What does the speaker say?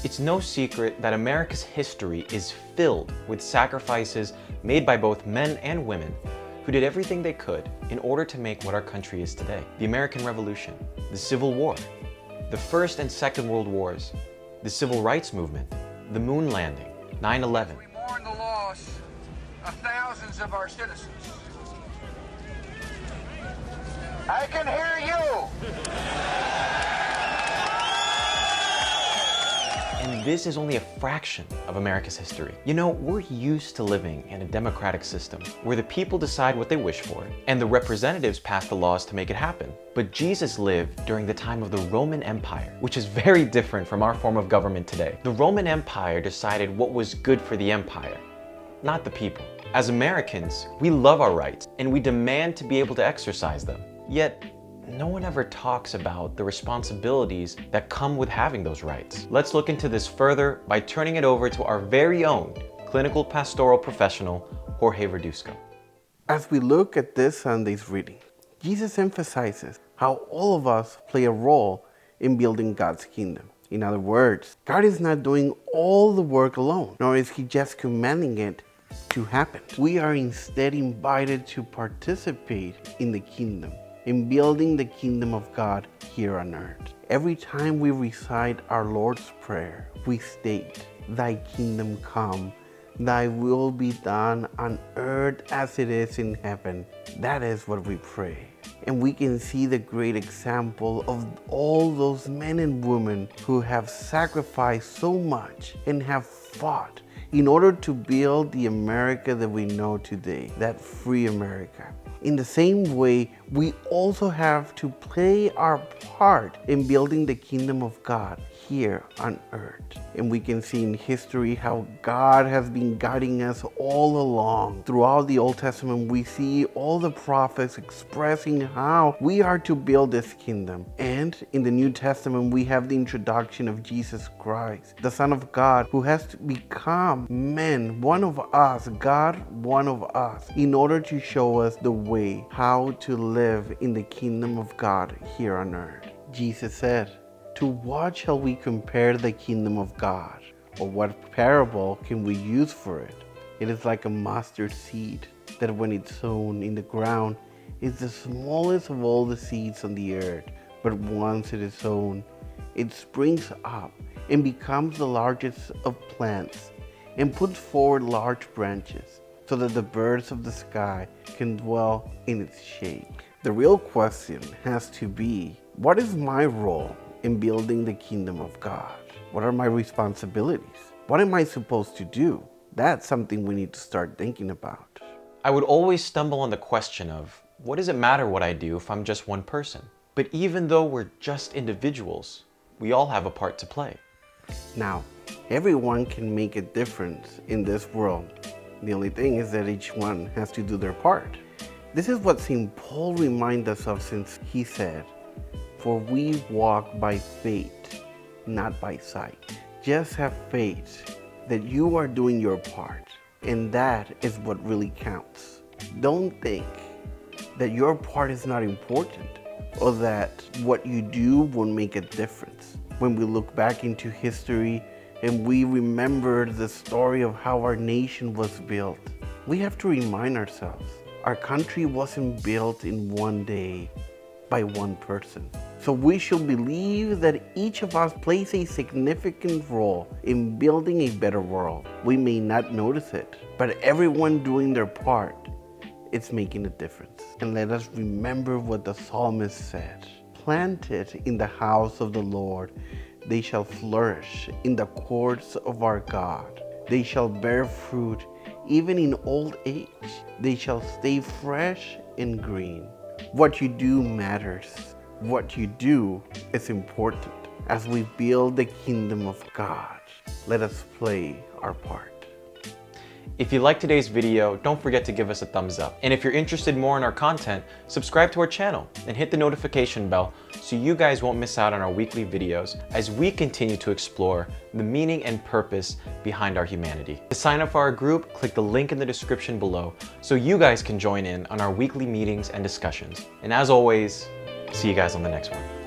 It's no secret that America's history is filled with sacrifices made by both men and women who did everything they could in order to make what our country is today. The American Revolution, the Civil War, the First and Second World Wars, the Civil Rights Movement, the moon landing, 9/11. We mourn the loss of thousands of our citizens. I can hear you! And this is only a fraction of America's history. You know, we're used to living in a democratic system where the people decide what they wish for and the representatives pass the laws to make it happen. But Jesus lived during the time of the Roman Empire, which is very different from our form of government today. The Roman Empire decided what was good for the empire, not the people. As Americans, we love our rights and we demand to be able to exercise them. Yet, no one ever talks about the responsibilities that come with having those rights. Let's look into this further by turning it over to our very own clinical pastoral professional, Jorge Verduzco. As we look at this Sunday's reading, Jesus emphasizes how all of us play a role in building God's kingdom. In other words, God is not doing all the work alone, nor is He just commanding it to happen. We are instead invited to participate in the kingdom, in building the kingdom of God here on earth. Every time we recite our Lord's Prayer, we state, "Thy kingdom come, thy will be done on earth as it is in heaven." That is what we pray. And we can see the great example of all those men and women who have sacrificed so much and have fought in order to build the America that we know today, that free America. In the same way, we also have to play our part in building the kingdom of God here on earth. And we can see in history how God has been guiding us all along. Throughout the Old Testament, we see all the prophets expressing how we are to build this kingdom. And in the New Testament, we have the introduction of Jesus Christ, the Son of God, who has to become man, one of us, God, one of us, in order to show us the way how to live in the kingdom of God here on earth. Jesus said, "To what shall we compare the kingdom of God? Or what parable can we use for it? It is like a mustard seed that when it's sown in the ground is the smallest of all the seeds on the earth. But once it is sown, it springs up and becomes the largest of plants and puts forward large branches so that the birds of the sky can dwell in its shade." The real question has to be, what is my role in building the kingdom of God? What are my responsibilities? What am I supposed to do? That's something we need to start thinking about. I would always stumble on the question of, what does it matter what I do if I'm just one person? But even though we're just individuals, we all have a part to play. Now, everyone can make a difference in this world. The only thing is that each one has to do their part. This is what St. Paul reminds us of, since he said, "For we walk by faith, not by sight." Just have faith that you are doing your part, and that is what really counts. Don't think that your part is not important or that what you do won't make a difference. When we look back into history and we remember the story of how our nation was built, we have to remind ourselves, our country wasn't built in one day by one person. So we should believe that each of us plays a significant role in building a better world. We may not notice it, but everyone doing their part, it's making a difference. And let us remember what the psalmist said, "Planted in the house of the Lord, they shall flourish in the courts of our God. They shall bear fruit even in old age. They shall stay fresh and green." What you do matters. What you do is important. As we build the kingdom of God, let us play our part. If you liked today's video, don't forget to give us a thumbs up. And if you're interested more in our content, subscribe to our channel and hit the notification bell so you guys won't miss out on our weekly videos as we continue to explore the meaning and purpose behind our humanity. To sign up for our group, click the link in the description below so you guys can join in on our weekly meetings and discussions. And as always, see you guys on the next one.